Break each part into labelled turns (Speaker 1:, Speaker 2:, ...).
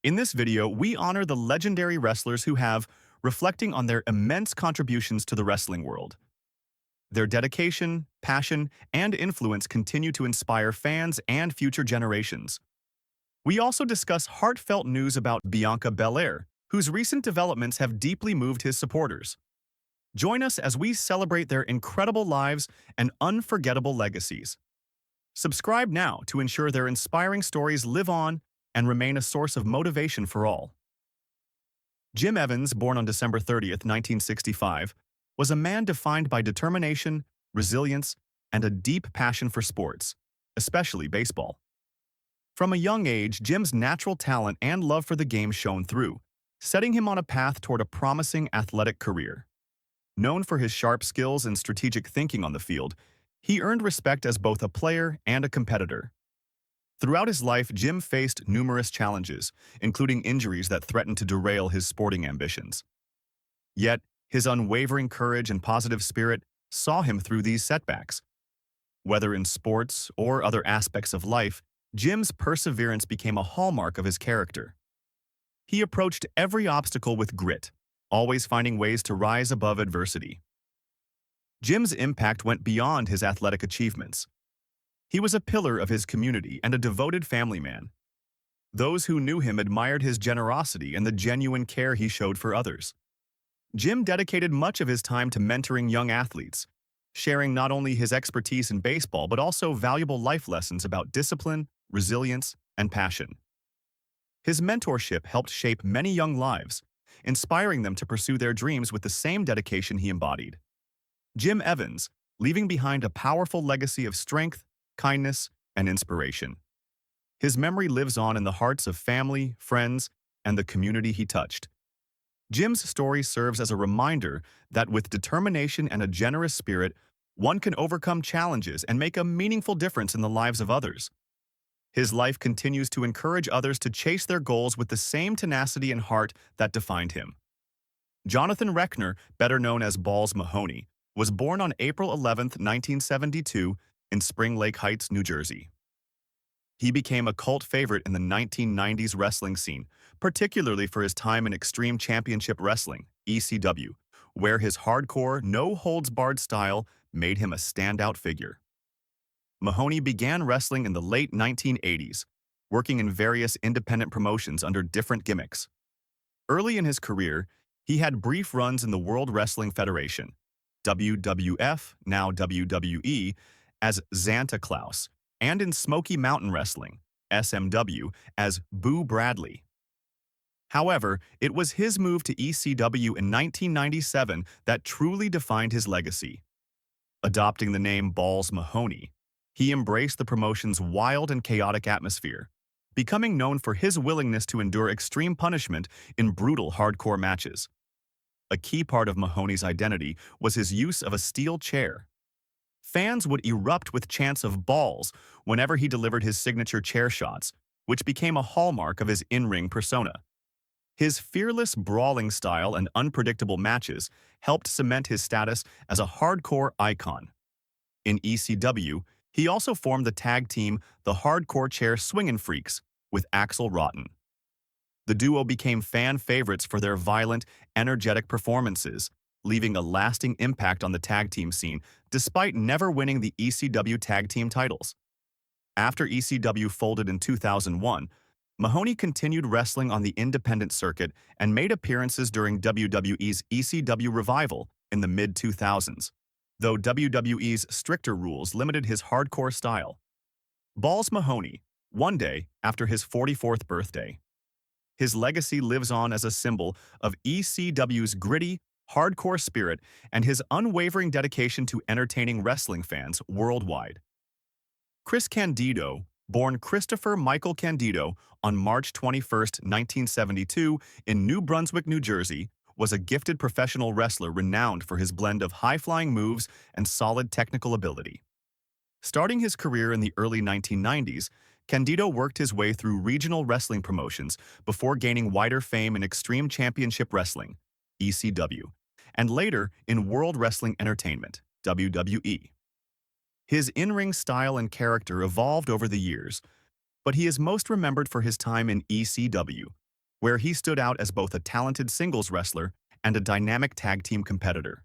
Speaker 1: In this video, we honor the legendary wrestlers who have, reflecting on their immense contributions to the wrestling world. Their dedication, passion, and influence continue to inspire fans and future generations. We also discuss heartfelt news about Bianca Belair, whose recent developments have deeply moved his supporters. Join us as we celebrate their incredible lives and unforgettable legacies. Subscribe now to ensure their inspiring stories live on and remain a source of motivation for all. Jim Evans, born on December 30th, 1965, was a man defined by determination, resilience, and a deep passion for sports, especially baseball. From a young age, Jim's natural talent and love for the game shone through, setting him on a path toward a promising athletic career. Known for his sharp skills and strategic thinking on the field, he earned respect as both a player and a competitor. Throughout his life, Jim faced numerous challenges, including injuries that threatened to derail his sporting ambitions. Yet, his unwavering courage and positive spirit saw him through these setbacks. Whether in sports or other aspects of life, Jim's perseverance became a hallmark of his character. He approached every obstacle with grit, always finding ways to rise above adversity. Jim's impact went beyond his athletic achievements. He was a pillar of his community and a devoted family man. Those who knew him admired his generosity and the genuine care he showed for others. Jim dedicated much of his time to mentoring young athletes, sharing not only his expertise in baseball but also valuable life lessons about discipline, resilience, and passion. His mentorship helped shape many young lives, inspiring them to pursue their dreams with the same dedication he embodied. Jim Evans, leaving behind a powerful legacy of strength, kindness, and inspiration. His memory lives on in the hearts of family, friends, and the community he touched. Jim's story serves as a reminder that with determination and a generous spirit, one can overcome challenges and make a meaningful difference in the lives of others. His life continues to encourage others to chase their goals with the same tenacity and heart that defined him. Jonathan Rechner, better known as Balls Mahoney, was born on April 11, 1972, in Spring Lake Heights, New Jersey. He became a cult favorite in the 1990s wrestling scene, particularly for his time in Extreme Championship Wrestling, ECW, where his hardcore, no-holds-barred style made him a standout figure. Mahoney began wrestling in the late 1980s, working in various independent promotions under different gimmicks. Early in his career, he had brief runs in the World Wrestling Federation, WWF, now WWE, as Santa Claus, and in Smoky Mountain Wrestling, SMW, as Boo Bradley. However, it was his move to ECW in 1997 that truly defined his legacy. Adopting the name Balls Mahoney, he embraced the promotion's wild and chaotic atmosphere, becoming known for his willingness to endure extreme punishment in brutal hardcore matches. A key part of Mahoney's identity was his use of a steel chair. Fans would erupt with chants of balls whenever he delivered his signature chair shots, which became a hallmark of his in-ring persona. His fearless brawling style and unpredictable matches helped cement his status as a hardcore icon. In ECW, he also formed the tag team the Hardcore Chair Swingin' Freaks with Axl Rotten. The duo became fan favorites for their violent, energetic performances, leaving a lasting impact on the tag team scene despite never winning the ECW tag team titles. After ECW folded in 2001, Mahoney continued wrestling on the independent circuit and made appearances during WWE's ECW revival in the mid-2000s, though WWE's stricter rules limited his hardcore style. Balls Mahoney, one day after his 44th birthday. His legacy lives on as a symbol of ECW's gritty, hardcore spirit and his unwavering dedication to entertaining wrestling fans worldwide. Chris Candido, born Christopher Michael Candido on March 21, 1972, in New Brunswick, New Jersey, was a gifted professional wrestler renowned for his blend of high-flying moves and solid technical ability. Starting his career in the early 1990s, Candido worked his way through regional wrestling promotions before gaining wider fame in Extreme Championship Wrestling, ECW, and later in World Wrestling Entertainment, WWE. His in-ring style and character evolved over the years, but he is most remembered for his time in ECW, where he stood out as both a talented singles wrestler and a dynamic tag team competitor.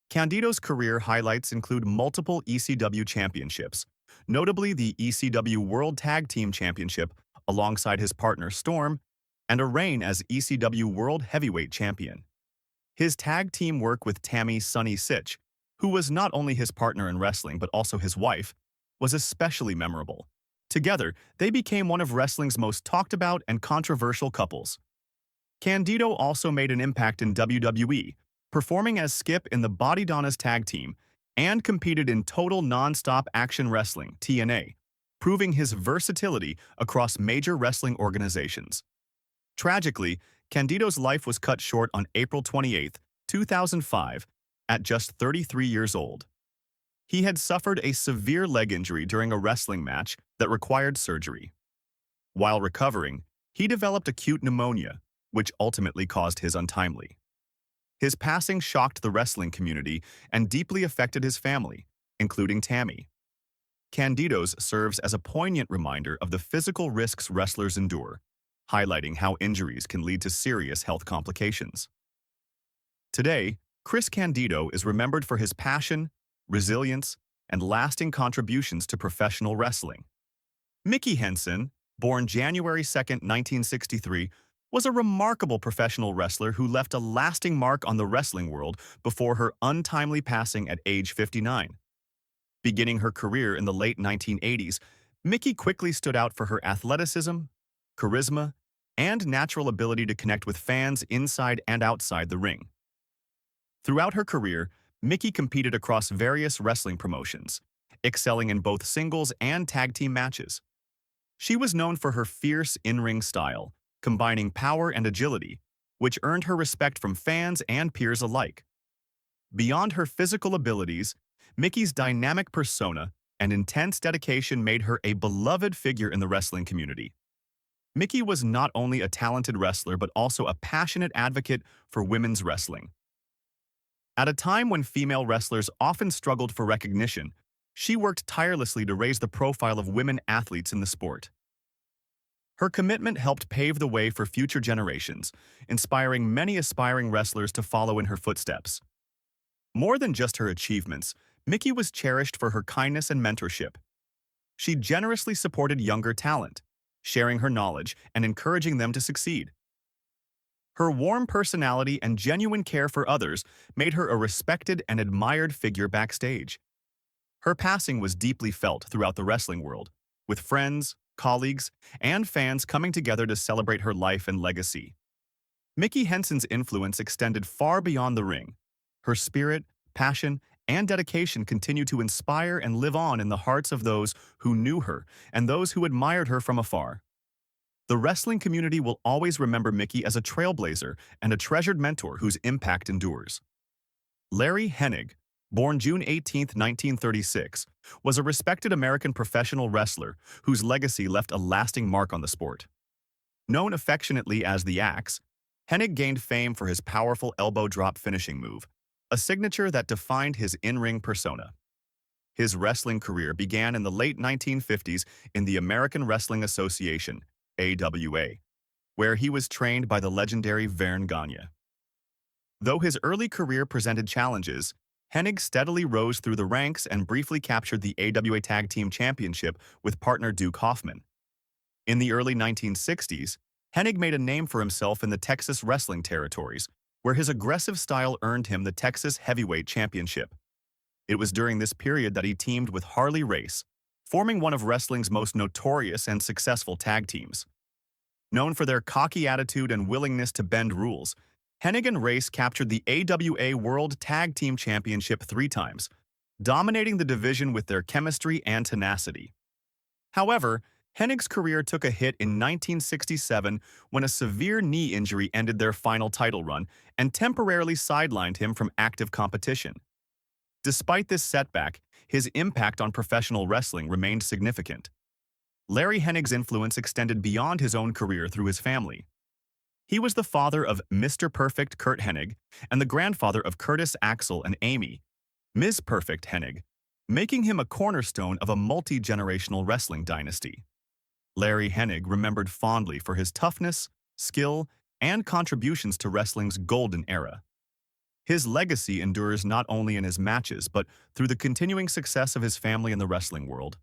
Speaker 1: Candido's career highlights include multiple ECW championships, notably the ECW World Tag Team Championship alongside his partner Storm, and a reign as ECW World Heavyweight Champion. His tag team work with Tammy Sunny Sitch, who was not only his partner in wrestling but also his wife, was especially memorable. Together, they became one of wrestling's most talked about and controversial couples. Candido also made an impact in WWE, performing as Skip in the Body Donnas tag team, and competed in Total Non-Stop Action Wrestling (TNA), proving his versatility across major wrestling organizations. Tragically, Candido's life was cut short on April 28, 2005, at just 33 years old. He had suffered a severe leg injury during a wrestling match that required surgery. While recovering, he developed acute pneumonia, which ultimately caused his untimely. His passing shocked the wrestling community and deeply affected his family, including Tammy. Candido's serves as a poignant reminder of the physical risks wrestlers endure, highlighting how injuries can lead to serious health complications. Today, Chris Candido is remembered for his passion, resilience, and lasting contributions to professional wrestling. Mickie Henson, born January 2, 1963, was a remarkable professional wrestler who left a lasting mark on the wrestling world before her untimely passing at age 59. Beginning her career in the late 1980s, Mickie quickly stood out for her athleticism, charisma, and natural ability to connect with fans inside and outside the ring. Throughout her career, Mickie competed across various wrestling promotions, excelling in both singles and tag team matches. She was known for her fierce in-ring style, combining power and agility, which earned her respect from fans and peers alike. Beyond her physical abilities, Mickie's dynamic persona and intense dedication made her a beloved figure in the wrestling community. Mickie was not only a talented wrestler but also a passionate advocate for women's wrestling. At a time when female wrestlers often struggled for recognition, she worked tirelessly to raise the profile of women athletes in the sport. Her commitment helped pave the way for future generations, inspiring many aspiring wrestlers to follow in her footsteps. More than just her achievements, Mickie was cherished for her kindness and mentorship. She generously supported younger talent, sharing her knowledge and encouraging them to succeed. Her warm personality and genuine care for others made her a respected and admired figure backstage. Her passing was deeply felt throughout the wrestling world, with friends, colleagues, and fans coming together to celebrate her life and legacy. Mickie Henson's influence extended far beyond the ring. Her spirit, passion, and dedication continue to inspire and live on in the hearts of those who knew her and those who admired her from afar. The wrestling community will always remember Mickie as a trailblazer and a treasured mentor whose impact endures. Larry Hennig, born June 18, 1936, was a respected American professional wrestler whose legacy left a lasting mark on the sport. Known affectionately as the Axe, Hennig gained fame for his powerful elbow drop finishing move, a signature that defined his in-ring persona. His wrestling career began in the late 1950s in the American Wrestling Association, AWA, where he was trained by the legendary Verne Gagne. Though his early career presented challenges, Hennig steadily rose through the ranks and briefly captured the AWA Tag Team Championship with partner Duke Hoffman. In the early 1960s, Hennig made a name for himself in the Texas wrestling territories, where his aggressive style earned him the Texas Heavyweight Championship. It was during this period that he teamed with Harley Race, forming one of wrestling's most notorious and successful tag teams. Known for their cocky attitude and willingness to bend rules, Hennig and Race captured the AWA World Tag Team Championship 3 times, dominating the division with their chemistry and tenacity. However, Hennig's career took a hit in 1967 when a severe knee injury ended their final title run and temporarily sidelined him from active competition. Despite this setback, his impact on professional wrestling remained significant. Larry Hennig's influence extended beyond his own career through his family. He was the father of Mr. Perfect Curt Hennig and the grandfather of Curtis Axel and Amy, Ms. Perfect Hennig, making him a cornerstone of a multi-generational wrestling dynasty. Larry Hennig remembered fondly for his toughness, skill, and contributions to wrestling's golden era. His legacy endures not only in his matches, but through the continuing success of his family in the wrestling world.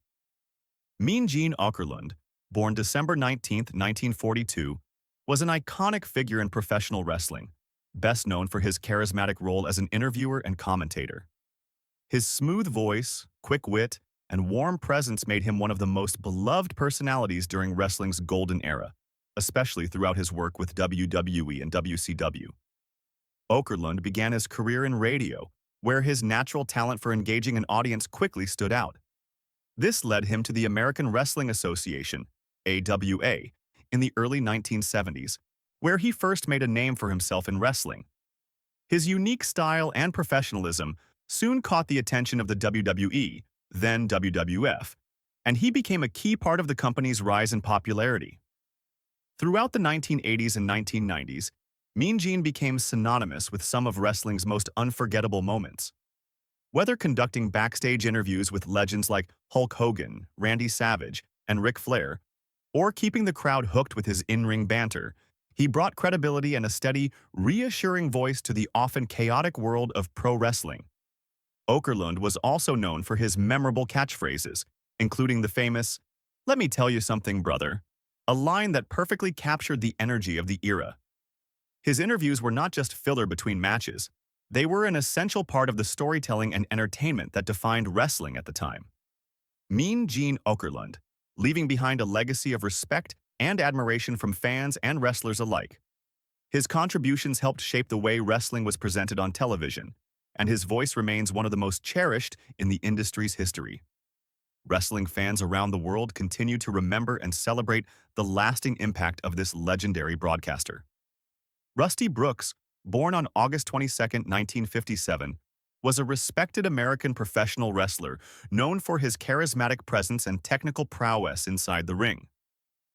Speaker 1: Mean Gene Okerlund, born December 19, 1942, was an iconic figure in professional wrestling, best known for his charismatic role as an interviewer and commentator. His smooth voice, quick wit, and warm presence made him one of the most beloved personalities during wrestling's golden era, especially throughout his work with WWE and WCW. Okerlund began his career in radio, where his natural talent for engaging an audience quickly stood out. This led him to the American Wrestling Association, AWA, in the early 1970s, where he first made a name for himself in wrestling. His unique style and professionalism soon caught the attention of the WWE, then WWF, and he became a key part of the company's rise in popularity. Throughout the 1980s and 1990s, Mean Gene became synonymous with some of wrestling's most unforgettable moments. Whether conducting backstage interviews with legends like Hulk Hogan, Randy Savage, and Ric Flair, or keeping the crowd hooked with his in-ring banter, he brought credibility and a steady, reassuring voice to the often chaotic world of pro wrestling. Okerlund was also known for his memorable catchphrases, including the famous, "Let me tell you something, brother," a line that perfectly captured the energy of the era. His interviews were not just filler between matches. They were an essential part of the storytelling and entertainment that defined wrestling at the time. Mean Gene Okerlund, leaving behind a legacy of respect and admiration from fans and wrestlers alike. His contributions helped shape the way wrestling was presented on television, and his voice remains one of the most cherished in the industry's history. Wrestling fans around the world continue to remember and celebrate the lasting impact of this legendary broadcaster. Rusty Brooks, born on August 22, 1957, was a respected American professional wrestler known for his charismatic presence and technical prowess inside the ring.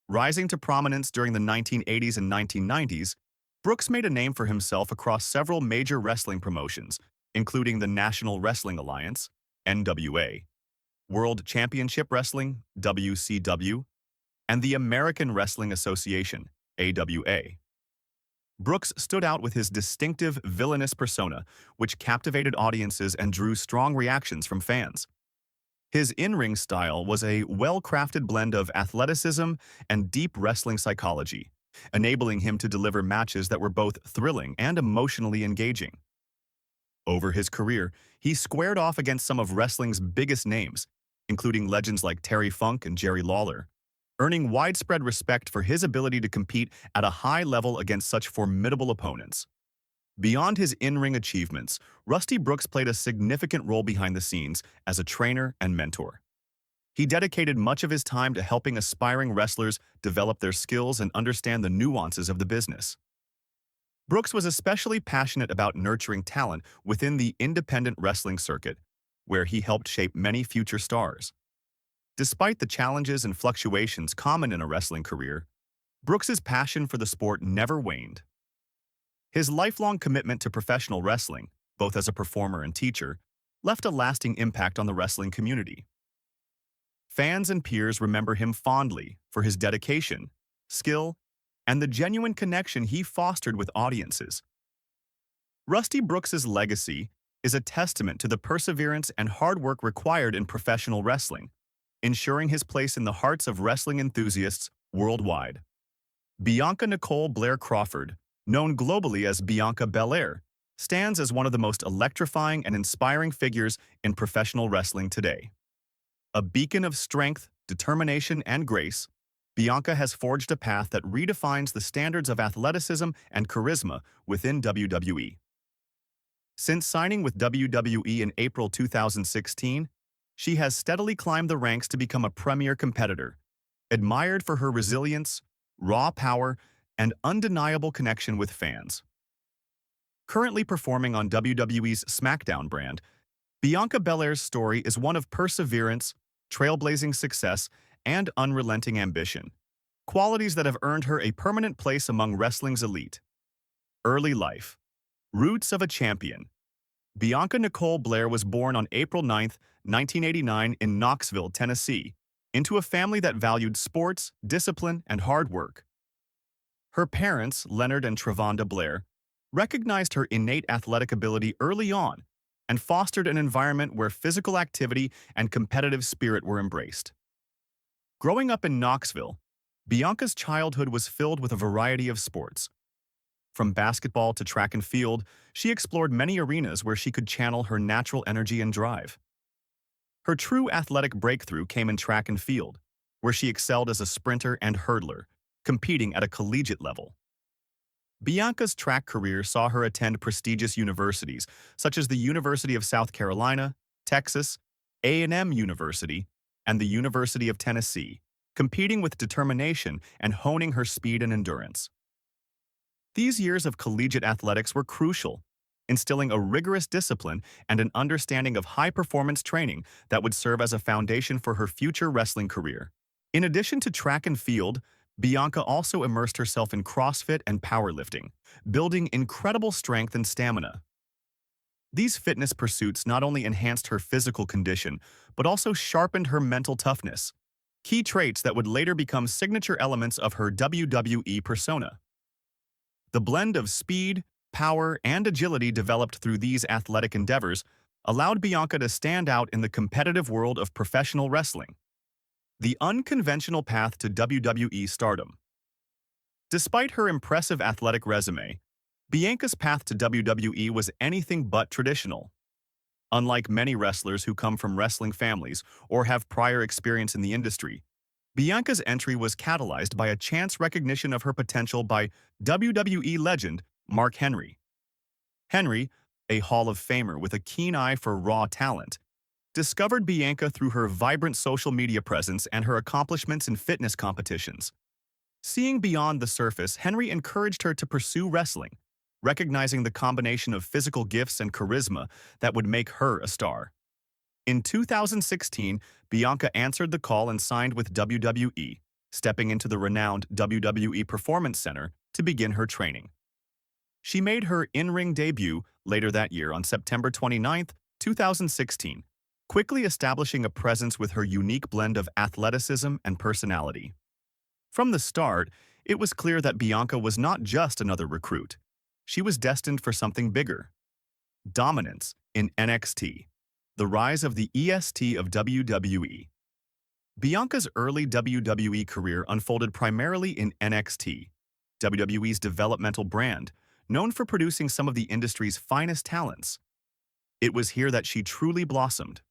Speaker 1: Rising to prominence during the 1980s and 1990s, Brooks made a name for himself across several major wrestling promotions, including the National Wrestling Alliance, NWA, World Championship Wrestling, WCW, and the American Wrestling Association, AWA. Brooks stood out with his distinctive villainous persona, which captivated audiences and drew strong reactions from fans. His in-ring style was a well-crafted blend of athleticism and deep wrestling psychology, enabling him to deliver matches that were both thrilling and emotionally engaging. Over his career, he squared off against some of wrestling's biggest names, including legends like Terry Funk and Jerry Lawler, earning widespread respect for his ability to compete at a high level against such formidable opponents. Beyond his in-ring achievements, Rusty Brooks played a significant role behind the scenes as a trainer and mentor. He dedicated much of his time to helping aspiring wrestlers develop their skills and understand the nuances of the business. Brooks was especially passionate about nurturing talent within the independent wrestling circuit, where he helped shape many future stars. Despite the challenges and fluctuations common in a wrestling career, Brooks's passion for the sport never waned. His lifelong commitment to professional wrestling, both as a performer and teacher, left a lasting impact on the wrestling community. Fans and peers remember him fondly for his dedication, skill, and the genuine connection he fostered with audiences. Rusty Brooks's legacy is a testament to the perseverance and hard work required in professional wrestling, ensuring his place in the hearts of wrestling enthusiasts worldwide. Bianca Nicole Blair Crawford, known globally as Bianca Belair, stands as one of the most electrifying and inspiring figures in professional wrestling today. A beacon of strength, determination, and grace, Bianca has forged a path that redefines the standards of athleticism and charisma within WWE. Since signing with WWE in April 2016, she has steadily climbed the ranks to become a premier competitor, admired for her resilience, raw power, and undeniable connection with fans. Currently performing on WWE's SmackDown brand, Bianca Belair's story is one of perseverance, trailblazing success, and unrelenting ambition, qualities that have earned her a permanent place among wrestling's elite. Early life. Roots of a champion. Bianca Nicole Blair was born on April 9, 1989 in Knoxville, Tennessee, into a family that valued sports, discipline, and hard work. Her parents, Leonard and Travonda Blair, recognized her innate athletic ability early on and fostered an environment where physical activity and competitive spirit were embraced. Growing up in Knoxville, Bianca's childhood was filled with a variety of sports. From basketball to track and field, she explored many arenas where she could channel her natural energy and drive. Her true athletic breakthrough came in track and field, where she excelled as a sprinter and hurdler, competing at a collegiate level. Bianca's track career saw her attend prestigious universities such as the University of South Carolina, Texas, A&M University, and the University of Tennessee, competing with determination and honing her speed and endurance. These years of collegiate athletics were crucial, instilling a rigorous discipline and an understanding of high-performance training that would serve as a foundation for her future wrestling career. In addition to track and field, Bianca also immersed herself in CrossFit and powerlifting, building incredible strength and stamina. These fitness pursuits not only enhanced her physical condition, but also sharpened her mental toughness, key traits that would later become signature elements of her WWE persona. The blend of speed, power, and agility developed through these athletic endeavors allowed Bianca to stand out in the competitive world of professional wrestling. The unconventional path to WWE stardom. Despite her impressive athletic resume, Bianca's path to WWE was anything but traditional. Unlike many wrestlers who come from wrestling families or have prior experience in the industry, Bianca's entry was catalyzed by a chance recognition of her potential by WWE legend Mark Henry. Henry, a Hall of Famer with a keen eye for raw talent, discovered Bianca through her vibrant social media presence and her accomplishments in fitness competitions. Seeing beyond the surface, Henry encouraged her to pursue wrestling, recognizing the combination of physical gifts and charisma that would make her a star. In 2016, Bianca answered the call and signed with WWE, stepping into the renowned WWE Performance Center to begin her training. She made her in-ring debut later that year on September 29, 2016, quickly establishing a presence with her unique blend of athleticism and personality. From the start, it was clear that Bianca was not just another recruit. She was destined for something bigger. Dominance in NXT, the rise of the EST of WWE. Bianca's early WWE career unfolded primarily in NXT, WWE's developmental brand, known for producing some of the industry's finest talents. It was here that she truly blossomed.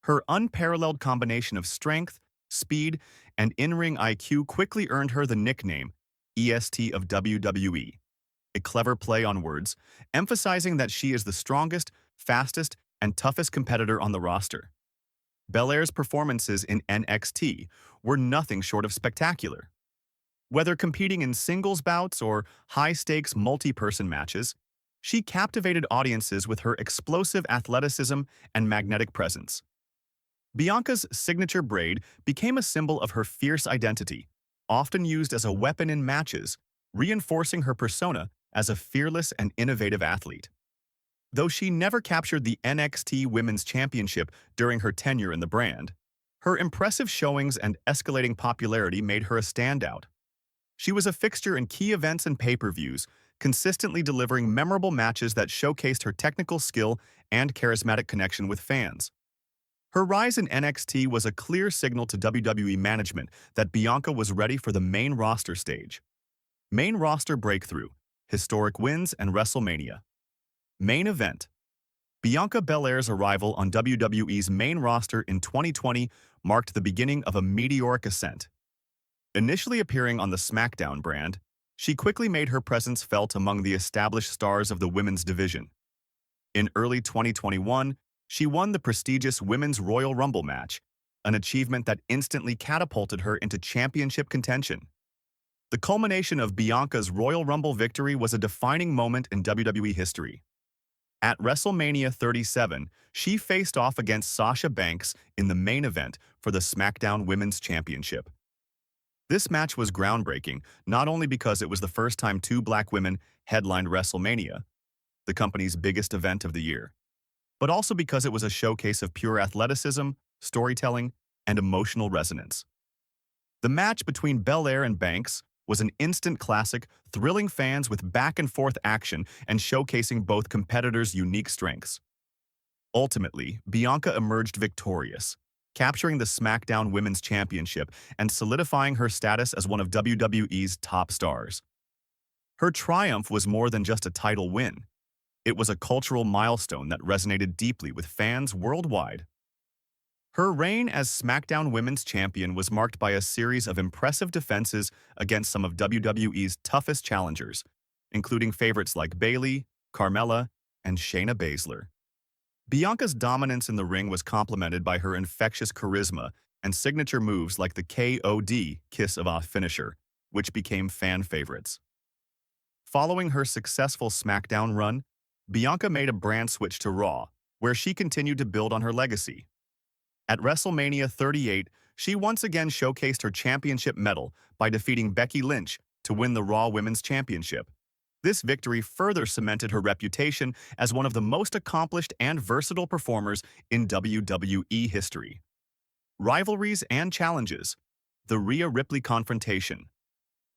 Speaker 1: Her unparalleled combination of strength, speed, and in-ring IQ quickly earned her the nickname EST of WWE, a clever play on words, emphasizing that she is the strongest, fastest, and toughest competitor on the roster. Belair's performances in NXT were nothing short of spectacular. Whether competing in singles bouts or high-stakes multi-person matches, she captivated audiences with her explosive athleticism and magnetic presence. Bianca's signature braid became a symbol of her fierce identity, often used as a weapon in matches, reinforcing her persona as a fearless and innovative athlete. Though she never captured the NXT Women's Championship during her tenure in the brand, her impressive showings and escalating popularity made her a standout. She was a fixture in key events and pay-per-views, consistently delivering memorable matches that showcased her technical skill and charismatic connection with fans. Her rise in NXT was a clear signal to WWE management that Bianca was ready for the main roster stage. Main roster breakthrough, historic wins, and WrestleMania. Main event. Bianca Belair's arrival on WWE's main roster in 2020 marked the beginning of a meteoric ascent. Initially appearing on the SmackDown brand, she quickly made her presence felt among the established stars of the women's division. In early 2021, she won the prestigious Women's Royal Rumble match, an achievement that instantly catapulted her into championship contention. The culmination of Bianca's Royal Rumble victory was a defining moment in WWE history. At WrestleMania 37, she faced off against Sasha Banks in the main event for the SmackDown Women's Championship. This match was groundbreaking, not only because it was the first time two black women headlined WrestleMania, the company's biggest event of the year, but also because it was a showcase of pure athleticism, storytelling, and emotional resonance. The match between Belair and Banks was an instant classic, thrilling fans with back-and-forth action and showcasing both competitors' unique strengths. Ultimately, Bianca emerged victorious, capturing the SmackDown Women's Championship and solidifying her status as one of WWE's top stars. Her triumph was more than just a title win. It was a cultural milestone that resonated deeply with fans worldwide. Her reign as SmackDown Women's Champion was marked by a series of impressive defenses against some of WWE's toughest challengers, including favorites like Bayley, Carmella, and Shayna Baszler. Bianca's dominance in the ring was complemented by her infectious charisma and signature moves like the KOD Kiss of Off finisher, which became fan favorites. Following her successful SmackDown run, Bianca made a brand switch to Raw, where she continued to build on her legacy. At WrestleMania 38, she once again showcased her championship medal by defeating Becky Lynch to win the Raw Women's Championship. This victory further cemented her reputation as one of the most accomplished and versatile performers in WWE history. Rivalries and challenges. The Rhea Ripley confrontation.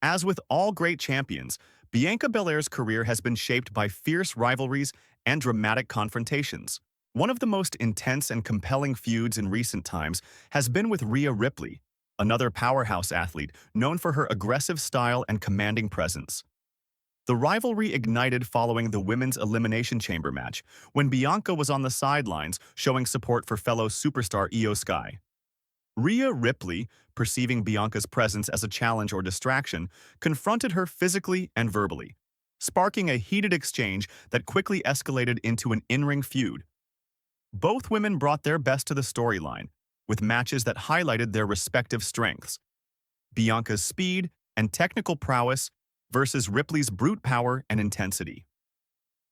Speaker 1: As with all great champions, Bianca Belair's career has been shaped by fierce rivalries and dramatic confrontations. One of the most intense and compelling feuds in recent times has been with Rhea Ripley, another powerhouse athlete known for her aggressive style and commanding presence. The rivalry ignited following the Women's Elimination Chamber match, when Bianca was on the sidelines showing support for fellow superstar Io Sky. Rhea Ripley, perceiving Bianca's presence as a challenge or distraction, confronted her physically and verbally, sparking a heated exchange that quickly escalated into an in-ring feud. Both women brought their best to the storyline, with matches that highlighted their respective strengths. Bianca's speed and technical prowess versus Ripley's brute power and intensity.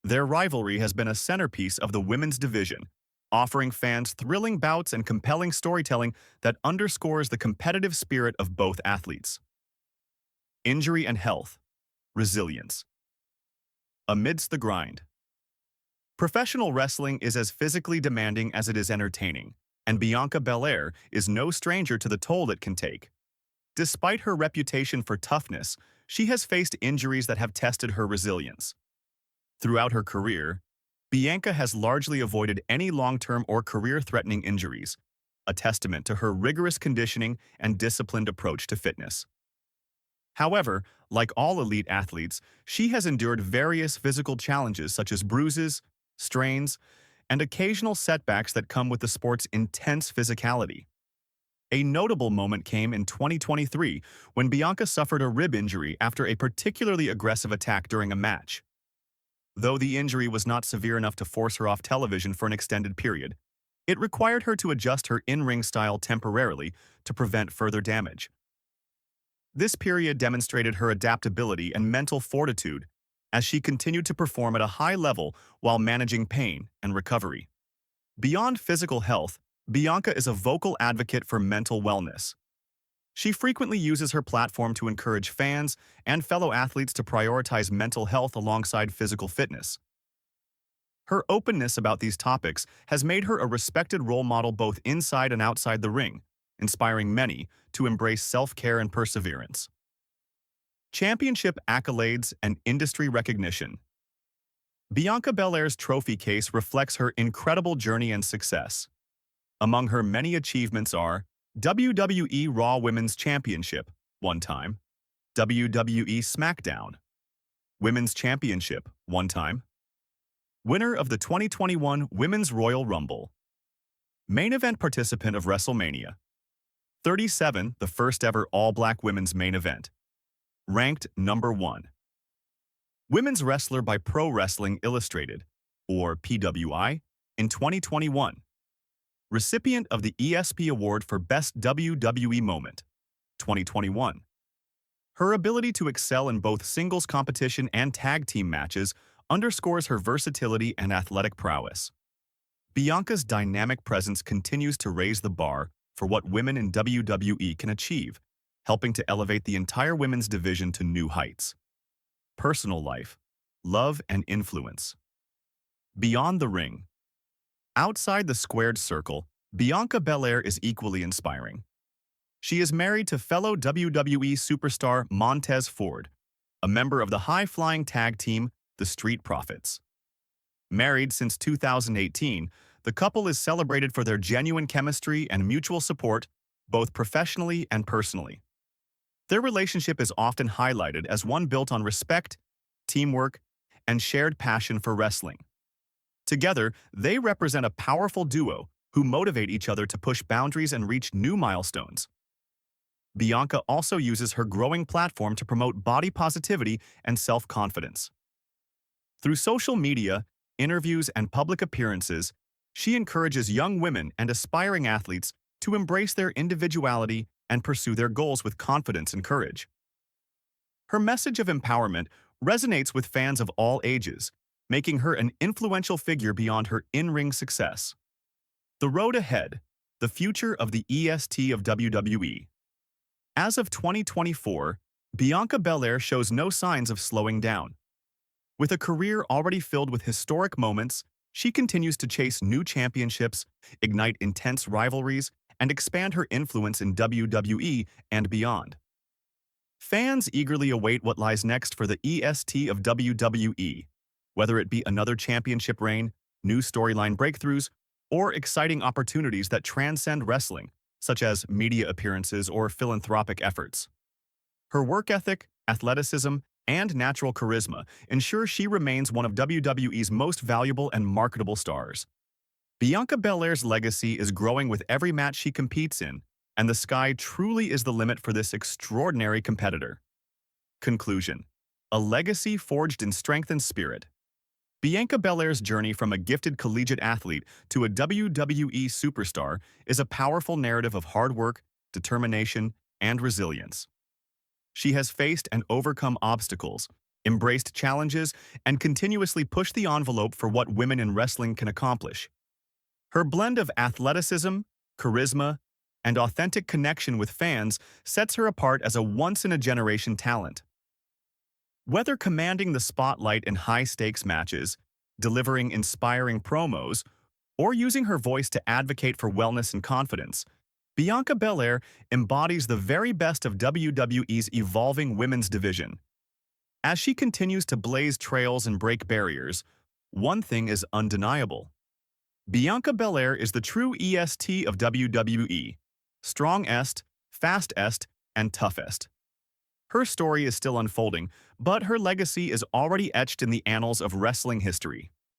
Speaker 1: Their rivalry has been a centerpiece of the women's division, offering fans thrilling bouts and compelling storytelling that underscores the competitive spirit of both athletes. Injury and health. Resilience. Amidst the grind. Professional wrestling is as physically demanding as it is entertaining, and Bianca Belair is no stranger to the toll it can take. Despite her reputation for toughness, she has faced injuries that have tested her resilience. Throughout her career, Bianca has largely avoided any long-term or career-threatening injuries, a testament to her rigorous conditioning and disciplined approach to fitness. However, like all elite athletes, she has endured various physical challenges such as bruises, strains, and occasional setbacks that come with the sport's intense physicality. A notable moment came in 2023 when Bianca suffered a rib injury after a particularly aggressive attack during a match. Though the injury was not severe enough to force her off television for an extended period, it required her to adjust her in-ring style temporarily to prevent further damage. This period demonstrated her adaptability and mental fortitude as she continued to perform at a high level while managing pain and recovery. Beyond physical health, Bianca is a vocal advocate for mental wellness. She frequently uses her platform to encourage fans and fellow athletes to prioritize mental health alongside physical fitness. Her openness about these topics has made her a respected role model both inside and outside the ring, inspiring many to embrace self-care and perseverance. Championship accolades and industry recognition. Bianca Belair's trophy case reflects her incredible journey and success. Among her many achievements are WWE Raw Women's Championship, one time, WWE SmackDown, Women's Championship, one time, winner of the 2021 Women's Royal Rumble, main event participant of WrestleMania, 37, the first ever all-black women's main event, ranked number 1, women's wrestler by Pro Wrestling Illustrated, or PWI, in 2021, recipient of the ESP Award for Best WWE Moment, 2021. Her ability to excel in both singles competition and tag team matches underscores her versatility and athletic prowess. Bianca's dynamic presence continues to raise the bar for what women in WWE can achieve, helping to elevate the entire women's division to new heights. Personal life, love, and influence. Beyond the ring. Outside the squared circle, Bianca Belair is equally inspiring. She is married to fellow WWE superstar Montez Ford, a member of the high-flying tag team, the Street Profits. Married since 2018, the couple is celebrated for their genuine chemistry and mutual support, both professionally and personally. Their relationship is often highlighted as one built on respect, teamwork, and shared passion for wrestling. Together, they represent a powerful duo who motivate each other to push boundaries and reach new milestones. Bianca also uses her growing platform to promote body positivity and self-confidence. Through social media, interviews, and public appearances, she encourages young women and aspiring athletes to embrace their individuality and pursue their goals with confidence and courage. Her message of empowerment resonates with fans of all ages, making her an influential figure beyond her in-ring success. The road ahead, the future of the EST of WWE. As of 2024, Bianca Belair shows no signs of slowing down. With a career already filled with historic moments, she continues to chase new championships, ignite intense rivalries, and expand her influence in WWE and beyond. Fans eagerly await what lies next for the EST of WWE, whether it be another championship reign, new storyline breakthroughs, or exciting opportunities that transcend wrestling, such as media appearances or philanthropic efforts. Her work ethic, athleticism, and natural charisma ensure she remains one of WWE's most valuable and marketable stars. Bianca Belair's legacy is growing with every match she competes in, and the sky truly is the limit for this extraordinary competitor. Conclusion: a legacy forged in strength and spirit. Bianca Belair's journey from a gifted collegiate athlete to a WWE superstar is a powerful narrative of hard work, determination, and resilience. She has faced and overcome obstacles, embraced challenges, and continuously pushed the envelope for what women in wrestling can accomplish. Her blend of athleticism, charisma, and authentic connection with fans sets her apart as a once-in-a-generation talent. Whether commanding the spotlight in high-stakes matches, delivering inspiring promos, or using her voice to advocate for wellness and confidence, Bianca Belair embodies the very best of WWE's evolving women's division. As she continues to blaze trails and break barriers, one thing is undeniable. Bianca Belair is the true EST of WWE. Strong-est, fast-est, and toughest. Her story is still unfolding, but her legacy is already etched in the annals of wrestling history.